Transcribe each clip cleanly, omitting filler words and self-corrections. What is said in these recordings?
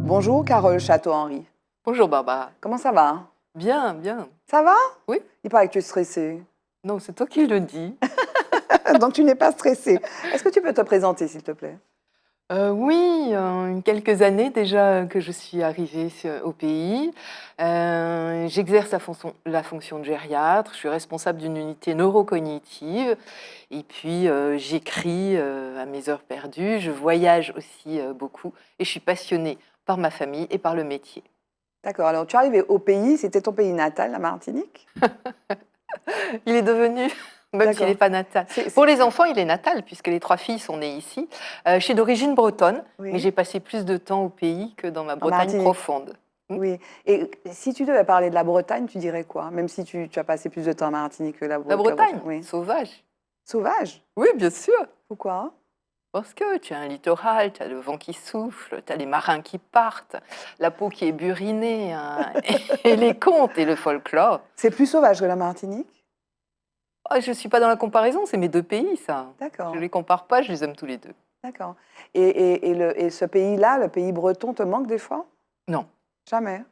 Bonjour Carole Château-Henry. Bonjour Barbara. Comment ça va? Bien, bien. Ça va? Oui. Il paraît que tu es stressée. Non, c'est toi qui le dis. Donc tu n'es pas stressée. Est-ce que tu peux te présenter, s'il te plaît? Oui, quelques années déjà que je suis arrivée au pays. J'exerce la fonction de gériatre. Je suis responsable d'une unité neurocognitive. Et puis, j'écris à mes heures perdues. Je voyage aussi beaucoup. Et je suis passionnée par ma famille et par le métier. D'accord, alors tu es arrivée au pays, c'était ton pays natal, la Martinique? Il est devenu, même s'il n'est D'accord. pas natal. Pour les enfants, il est natal, puisque les 3 filles sont nées ici. Je suis d'origine bretonne, Oui. mais j'ai passé plus de temps au pays que dans ma Bretagne Martinique. profonde. Oui. Et si tu devais parler de la Bretagne, tu dirais quoi? Même si tu as passé plus de temps en Martinique que La Bretagne, Oui. sauvage. Sauvage? Oui, bien sûr. Pourquoi? Parce que tu as un littoral, tu as le vent qui souffle, tu as les marins qui partent, la peau qui est burinée, hein, et les contes et le folklore. C'est plus sauvage que la Martinique? Oh, je ne suis pas dans la comparaison, c'est mes 2 pays, ça. D'accord. Je ne les compare pas, je les aime tous les 2. D'accord. Et ce pays-là, le pays breton, te manque des fois? Non. Jamais.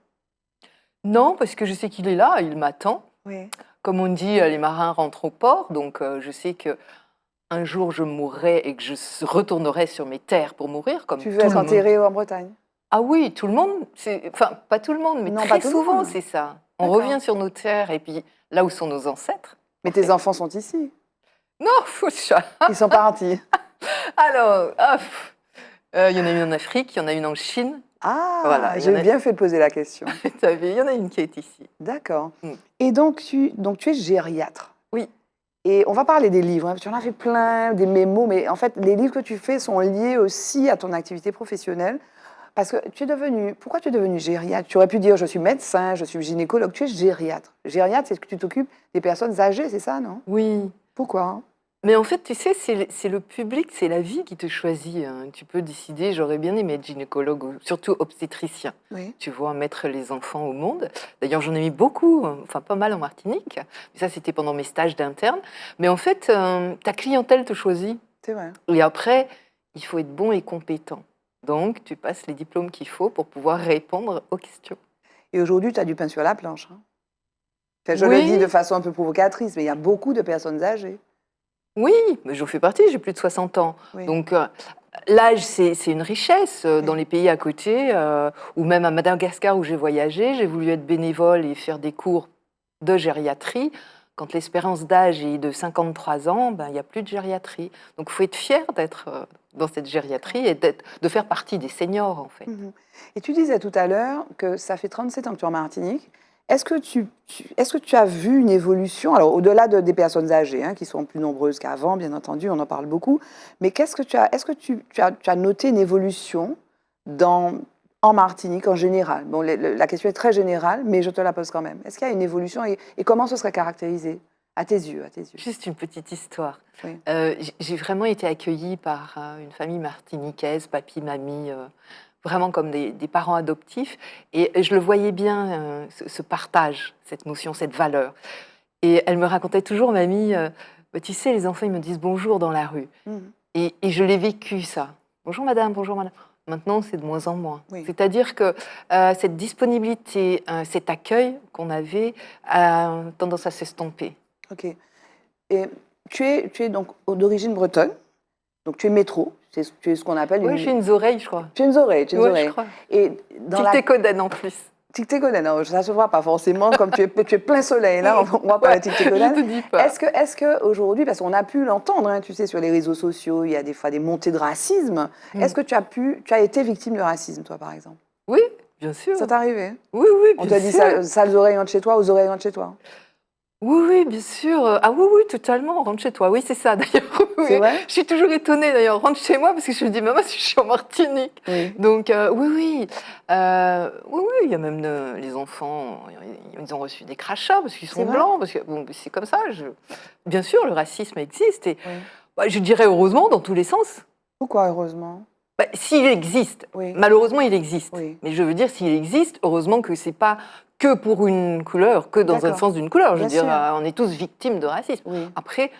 Non, parce que je sais qu'il est là, il m'attend. Oui. Comme on dit, les marins rentrent au port, donc je sais que un jour je mourrai et que je retournerai sur mes terres pour mourir, comme Tu veux tout être le monde. enterré en Bretagne? Ah oui, tout le monde, enfin pas tout le monde, mais Non, très pas tout le souvent monde. c'est ça. On D'accord. revient sur nos terres et puis là où sont nos ancêtres. Mais en tes fait. enfants sont ici. Non, faut ça. Ils sont partis. Alors, il y en a une en Afrique, il y en a une en Chine. Ah, Voilà, il y en j'ai a, bien fait de poser la question. il y en a une qui est ici. D'accord. Mm. Et donc tu es gériatre. Oui. Et on va parler des livres, hein, parce que tu en as fait plein, des mémos, mais en fait, les livres que tu fais sont liés aussi à ton activité professionnelle. Parce que pourquoi tu es devenu gériatre? Tu aurais pu dire, je suis médecin, je suis gynécologue, tu es gériatre. Gériatre, c'est que tu t'occupes des personnes âgées, c'est ça, non? Oui. Pourquoi? Mais en fait, tu sais, c'est le public, c'est la vie qui te choisit, hein. Tu peux décider, j'aurais bien aimé être gynécologue, ou surtout obstétricien, Oui. tu vois, mettre les enfants au monde. D'ailleurs, j'en ai mis beaucoup, enfin pas mal en Martinique. Mais ça, c'était pendant mes stages d'interne. Mais en fait, ta clientèle te choisit. C'est vrai. Et après, il faut être bon et compétent. Donc, tu passes les diplômes qu'il faut pour pouvoir répondre aux questions. Et aujourd'hui, tu as du pain sur la planche, hein. Enfin, je le Oui, dis de façon un peu provocatrice, mais il y a beaucoup de personnes âgées. oui, mais j'en fais partie, j'ai plus de 60 ans. Oui. Donc, l'âge, c'est une richesse. Dans Oui. les pays à côté, ou même à Madagascar où j'ai voyagé, j'ai voulu être bénévole et faire des cours de gériatrie. Quand l'espérance d'âge est de 53 ans, ben, il n'y a plus de gériatrie. Donc, il faut être fier d'être dans cette gériatrie et de faire partie des seniors, en fait. Mhm. Et tu disais tout à l'heure que ça fait 37 ans que tu es en Martinique. Est-ce que tu as vu une évolution, alors au-delà des personnes âgées, hein, qui sont plus nombreuses qu'avant, bien entendu, on en parle beaucoup, mais est-ce que tu as noté une évolution en Martinique en général? Bon, la question est très générale, mais je te la pose quand même. Est-ce qu'il y a une évolution et comment ce serait caractérisé à tes yeux, à tes yeux? Juste une petite histoire. Oui. J'ai vraiment été accueillie par une famille martiniquaise, papy, mamie, vraiment comme des parents adoptifs. Et je le voyais bien, ce partage, cette notion, cette valeur. Et elle me racontait toujours, mamie, bah, tu sais, les enfants, ils me disent bonjour dans la rue. Mhm. Et je l'ai vécu, ça. Bonjour madame, bonjour madame. Maintenant, c'est de moins en moins. Oui. C'est-à-dire que cette disponibilité, cet accueil qu'on avait a tendance à s'estomper. Ok. Et tu es donc d'origine bretonne, donc tu es métro, tu es ce qu'on appelle Oui, j'ai une oreille, je crois. Tu es une oreille, tu es une Oui, je oreille. crois. Et dans la... Tic-técoden en plus. Tic-técoden, non, ça se voit pas forcément, comme tu es plein soleil, là, on voit pas Ouais, le tic-técoden. je te dis pas. Est-ce que aujourd'hui, parce qu'on a pu l'entendre, hein, tu sais, sur les réseaux sociaux, il y a des fois des montées de racisme. Est-ce que tu as été victime de racisme, toi, par exemple? Oui, bien sûr. Ça t'est arrivé? Oui, oui, On bien te dit sûr. sales oreilles, rentre chez toi, aux oreilles, rentre chez toi. Oui, oui, bien sûr. Ah oui, oui, totalement. Rentre chez toi. Oui, c'est ça, d'ailleurs. Oui. C'est vrai? Je suis toujours étonnée, d'ailleurs. Rentre chez moi, parce que je me dis, maman, si je suis en Martinique. Oui. Donc, oui, oui. Oui, oui, il y a même les enfants, ils ont reçu des crachats parce qu'ils C'est sont vrai? blancs. Parce que, bon, c'est comme ça. Bien sûr, le racisme existe. Et Oui. bah, je dirais heureusement dans tous les sens. Pourquoi, heureusement? Bah, s'il existe, Oui. malheureusement il existe. Oui. Mais je veux dire, s'il existe, heureusement que c'est pas que pour une couleur, que dans un D'accord. sens d'une couleur. Je Bien veux dire, sûr. on est tous victimes de racisme. Oui. Après,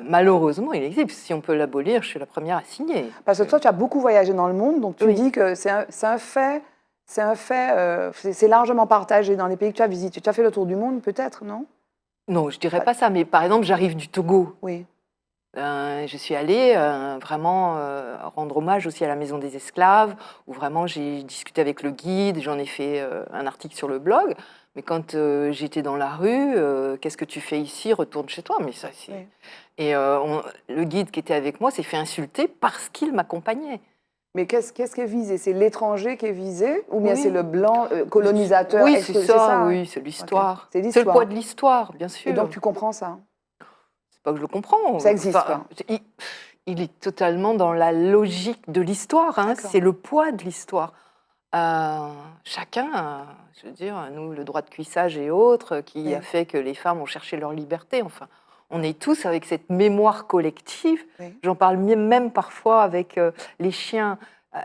malheureusement, il existe. Si on peut l'abolir, je suis la première à signer. Parce que toi, tu as beaucoup voyagé dans le monde, donc tu Oui. dis que c'est un fait, C'est un fait, c'est largement partagé dans les pays que tu as visités. Tu as fait le tour du monde, peut-être, non? Non, je dirais pas ça, mais par exemple, j'arrive du Togo. Oui. Je suis allée vraiment rendre hommage aussi à la Maison des Esclaves, où vraiment j'ai discuté avec le guide, j'en ai fait un article sur le blog. Mais quand j'étais dans la rue, qu'est-ce que tu fais ici? Retourne chez toi. Mais ça, c'est... Oui. Et le guide qui était avec moi s'est fait insulter parce qu'il m'accompagnait. Mais qu'est-ce qui est visé? C'est l'étranger qui est visé ou bien Oui. c'est le blanc colonisateur? Oui, c'est ça, ça, hein? oui, c'est l'histoire. Ok. C'est C'est le l'histoire. poids de l'histoire, bien sûr. Et donc tu comprends ça? C'est pas que je le comprends. Ça existe, Enfin, il est totalement dans la logique de l'histoire. Hein. D'accord. C'est le poids de l'histoire. Chacun, je veux dire, nous, le droit de cuissage et autres, qui Oui. a fait que les femmes ont cherché leur liberté. Enfin, on est tous avec cette mémoire collective. Oui. J'en parle même parfois avec les chiens.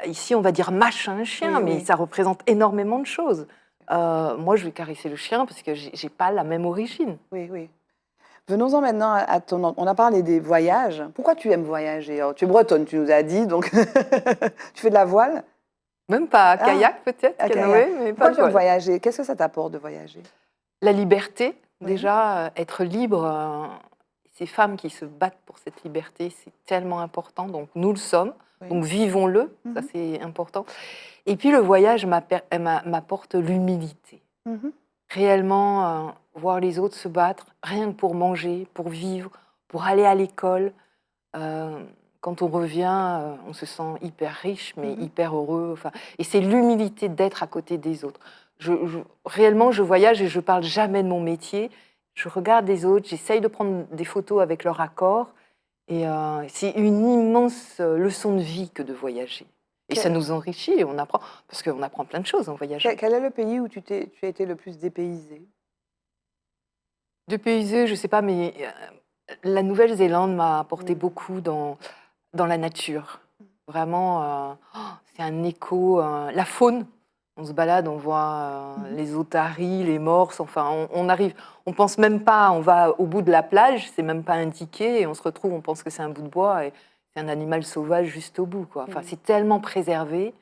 Ici, on va dire mâche un chien, Oui, mais oui. ça représente énormément de choses. Moi, je vais caresser le chien parce que j'ai pas la même origine. Oui, oui. Venons-en maintenant à ton... On a parlé des voyages. Pourquoi tu aimes voyager? Alors, tu es bretonne, tu nous as dit, donc tu fais de la voile? Même pas kayak peut-être, à canoë, kayak. mais Pourquoi pas de tu aimes voile. voyager? Qu'est-ce que ça t'apporte de voyager? La liberté, Oui. déjà, être libre. Ces femmes qui se battent pour cette liberté, c'est tellement important. Donc nous le sommes, Oui. donc vivons-le, ça Mhm. c'est important. Et puis le voyage m'apporte l'humilité. Mhm. Réellement, voir les autres se battre, rien que pour manger, pour vivre, pour aller à l'école. Quand on revient, on se sent hyper riche, mais Mhm. hyper heureux. Enfin, et c'est l'humilité d'être à côté des autres. Réellement, je voyage et je parle jamais de mon métier. Je regarde les autres, j'essaye de prendre des photos avec leur accord. Et c'est une immense leçon de vie que de voyager. Et ça nous enrichit et on apprend, parce qu'on apprend plein de choses en voyageant. Quel est le pays où tu as été le plus dépaysé? Dépaysé, je ne sais pas, mais la Nouvelle-Zélande m'a apporté Mm. beaucoup dans la nature. Vraiment, c'est un écho. La faune, on se balade, on voit les otaries, les morses, enfin, on arrive, on pense même pas, on va au bout de la plage, c'est même pas indiqué, et on se retrouve, on pense que c'est un bout de bois, et c'est un animal sauvage juste au bout, quoi. Enfin, c'est tellement préservé,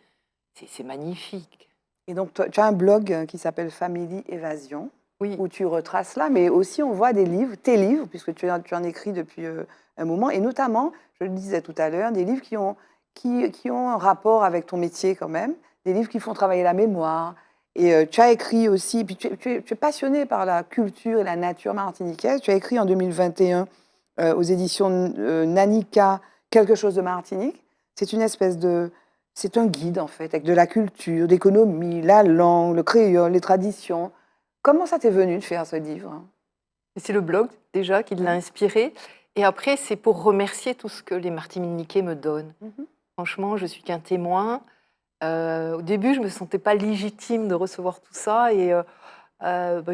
c'est magnifique. Et donc, tu as un blog qui s'appelle Family Évasion, Oui, où tu retraces là, mais aussi on voit des livres, tes livres, puisque tu en écris depuis un moment, et notamment, je le disais tout à l'heure, des livres qui ont un rapport avec ton métier quand même, des livres qui font travailler la mémoire. Et tu as écrit aussi, puis tu es passionné par la culture et la nature martiniquaise. Tu as écrit en 2021 aux éditions Nanica, Quelque chose de Martinique. C'est une espèce de... C'est un guide, en fait, avec de la culture, l'économie, la langue, le créole, les traditions. Comment ça t'est venu de faire ce livre? c'est le blog déjà qui l'a inspiré, et après, c'est pour remercier tout ce que les Martiniquais me donnent. Franchement, je suis qu'un témoin. Au début, je ne me sentais pas légitime de recevoir tout ça. Et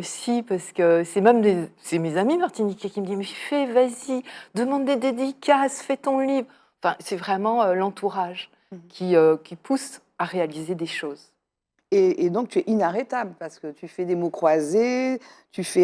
si, parce que c'est mes amis martiniquais qui me disent « Mais fais, vas-y, demande des dédicaces, fais ton livre ». Enfin, c'est vraiment l'entourage qui pousse à réaliser des choses. Et donc, tu es inarrêtable parce que tu fais des mots croisés,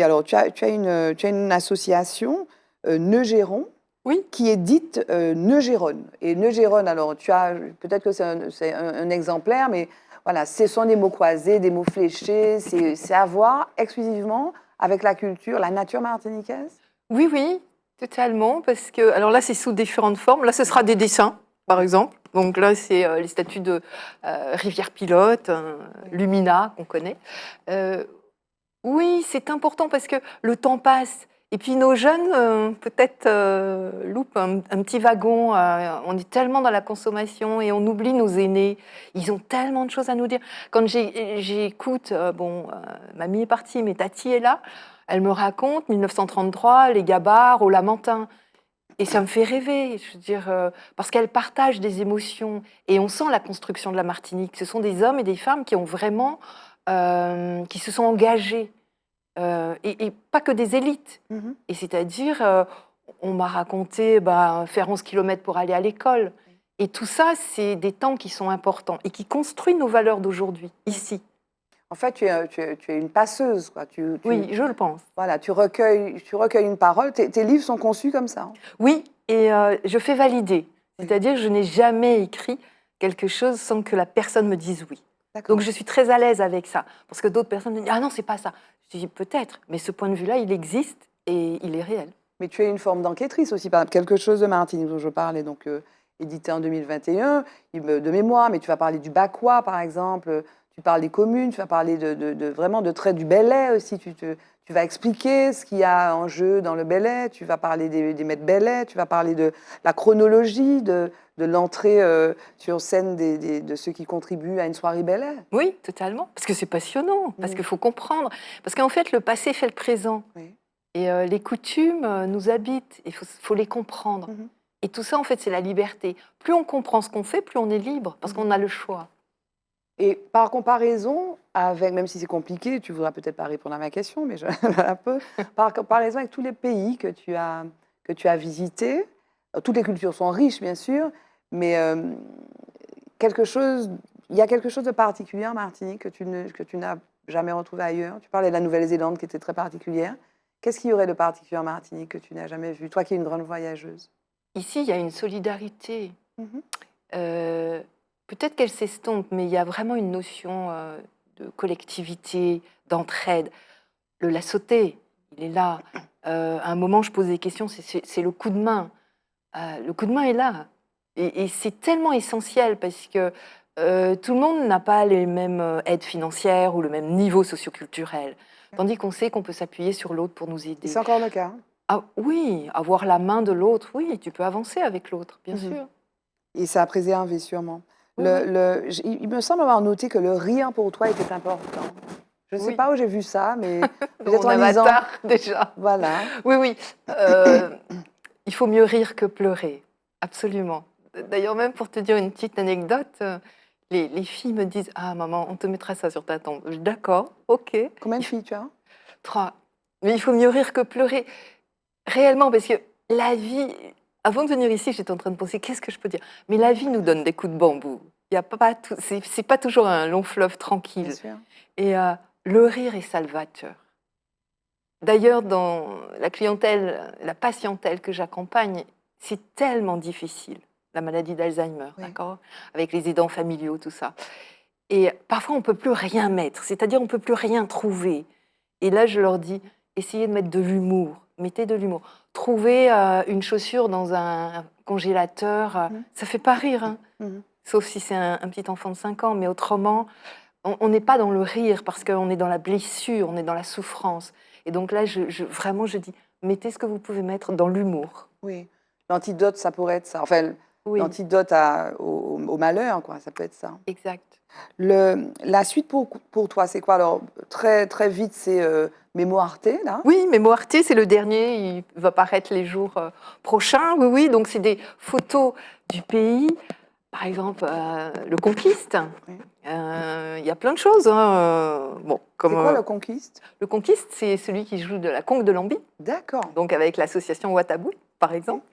alors, tu as une association, Neugéron, Oui, qui est dite Neugéronne. Et Neugéronne, alors, peut-être que c'est un exemplaire, mais voilà, ce sont des mots croisés, des mots fléchés, c'est à voir exclusivement avec la culture, la nature martiniquaise. oui, oui, totalement. Parce que, alors là, c'est sous différentes formes. Là, ce sera des dessins, par exemple. Donc là, c'est les statues de Rivière Pilote, Lumina, qu'on connaît. Oui, c'est important parce que le temps passe. Et puis nos jeunes, peut-être, loupent un petit wagon. On est tellement dans la consommation et on oublie nos aînés. Ils ont tellement de choses à nous dire. Quand j'écoute, mamie est partie, mais Tati est là, elle me raconte 1933, les Gabarres au Lamentin. Et ça me fait rêver, je veux dire, parce qu'elle partage des émotions. Et on sent la construction de la Martinique. Ce sont des hommes et des femmes qui ont vraiment, qui se sont engagés. Et pas que des élites. Et c'est-à-dire, on m'a raconté faire 11 kilomètres pour aller à l'école. Et tout ça, c'est des temps qui sont importants et qui construisent nos valeurs d'aujourd'hui, ici. En fait, tu es une passeuse, quoi. Oui, je le pense. Voilà, tu recueilles une parole. Tes livres sont conçus comme ça. Oui, et je fais valider. C'est-à-dire que je n'ai jamais écrit quelque chose sans que la personne me dise oui. D'accord. Donc je suis très à l'aise avec ça. Parce que d'autres personnes me disent « Ah non, c'est pas ça ». Je dis « Peut-être, mais ce point de vue-là, il existe et il est réel ». Mais tu es une forme d'enquêtrice aussi, par exemple, quelque chose de Martinique dont je parlais, donc édité en 2021, de mémoire, mais tu vas parler du Bacois, par exemple, tu parles des communes, tu vas parler vraiment de traits du Belley aussi, tu vas expliquer ce qu'il y a en jeu dans le Belley, tu vas parler des maîtres Belley, tu vas parler de la chronologie, de l'entrée sur scène de ceux qui contribuent à une soirée Belley. Oui, totalement. Parce que c'est passionnant, parce Mhm. qu'il faut comprendre. Parce qu'en fait, le passé fait le présent. Oui. Et les coutumes nous habitent, il faut les comprendre. Mhm. Et tout ça, en fait, c'est la liberté. Plus on comprend ce qu'on fait, plus on est libre, parce qu'on a le choix. Et par comparaison avec, même si c'est compliqué, tu ne voudras peut-être pas répondre à ma question, mais je un peu, par comparaison avec tous les pays que tu as visités, toutes les cultures sont riches, bien sûr, mais il y a quelque chose de particulier en Martinique que tu n'as jamais retrouvé ailleurs. Tu parlais de la Nouvelle-Zélande qui était très particulière. Qu'est-ce qu'il y aurait de particulier en Martinique que tu n'as jamais vu, toi qui es une grande voyageuse? Ici, il y a une solidarité. Mhm. Peut-être qu'elle s'estompe, mais il y a vraiment une notion de collectivité, d'entraide. Le la sauter, il est là. À un moment, je pose des questions, c'est le coup de main. Le coup de main est là. Et c'est tellement essentiel parce que tout le monde n'a pas les mêmes aides financières ou le même niveau socioculturel. Tandis qu'on sait qu'on peut s'appuyer sur l'autre pour nous Et aider. c'est encore le cas. Ah oui, avoir la main de l'autre, oui, tu peux avancer avec l'autre, bien Mhm. sûr. Et ça a préservé sûrement. Oui, oui. Il me semble avoir noté que le rire pour toi était important. Je ne sais Oui. pas où j'ai vu ça, mais Dans peut-être mon en lisant. avatar, déjà. Voilà. Oui, oui. Il faut mieux rire que pleurer. Absolument. D'ailleurs, même pour te dire une petite anecdote, les filles me disent « Ah, maman, on te mettra ça sur ta tombe. » Je dis « D'accord, ok. Combien de filles tu as? 3. Mais il faut mieux rire que pleurer. Réellement, parce que la vie... Avant de venir ici, j'étais en train de penser « Qu'est-ce que je peux dire ?» Mais la vie nous donne des coups de bambou. Il y a pas tout, c'est pas toujours un long fleuve Bien tranquille. sûr. Et le rire est salvateur. D'ailleurs, dans la clientèle, la patientèle que j'accompagne, c'est tellement difficile, la maladie d'Alzheimer, Oui. d'accord? Avec les aidants familiaux, tout ça. Et parfois, on ne peut plus rien mettre, c'est-à-dire on ne peut plus rien trouver. Et là, je leur dis, essayez de mettre de l'humour, mettez de l'humour. Trouvez une chaussure dans un congélateur, ça ne fait pas rire, hein, Mhm. sauf si c'est un petit enfant de 5 ans, mais autrement, on n'est pas dans le rire parce qu'on est dans la blessure, on est dans la souffrance. Et donc là, vraiment, je dis, mettez ce que vous pouvez mettre dans l'humour. Oui. L'antidote, ça pourrait être ça. Enfin, Oui, l'antidote au malheur, quoi. Ça peut être ça. exact. La suite pour toi, c'est quoi? Alors, très, très vite, c'est Mémoire T, là. Oui, Mémoire T, c'est le dernier, il va paraître les jours prochains. Oui, oui, donc c'est des photos du pays. Par exemple, le Conquiste. Oui. Il y a plein de choses. Hein. Bon, C'est quoi comme, le Conquiste? le Conquiste, c'est celui qui joue de la conque de Lambie, D'accord. donc avec l'association Watabou, par exemple.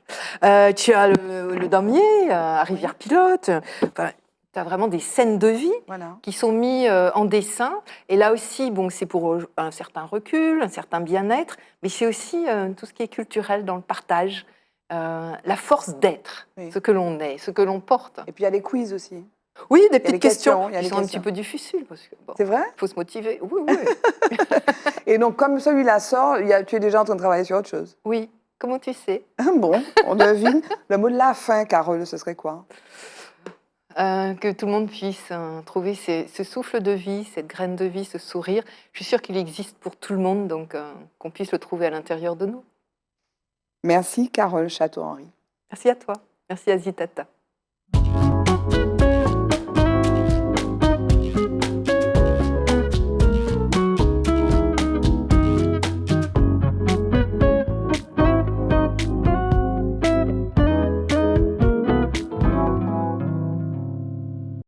Tu as le Damier, à Rivière-Pilote. Enfin, tu as vraiment des scènes de vie Voilà. qui sont mises en dessin. Et là aussi, bon, c'est pour un certain recul, un certain bien-être, mais c'est aussi tout ce qui est culturel dans le partage, la force d'être, Oui. ce que l'on est, ce que l'on porte. Et puis, il y a les quiz aussi. Oui, des Il y a petites les questions il y a qui les sont un questions. petit peu difficiles, parce que bon, C'est vrai? faut se motiver. Oui, oui. Et donc, comme celui-là sort, tu es déjà en train de travailler sur autre chose. Oui. Comment tu sais? Bon, on devine. Le mot de la fin, Carole, ce serait quoi? Que tout le monde puisse trouver ce souffle de vie, cette graine de vie, ce sourire. Je suis sûre qu'il existe pour tout le monde, donc qu'on puisse le trouver à l'intérieur de nous. Merci, Carole Château-Henry. Merci à toi. Merci à Zitata.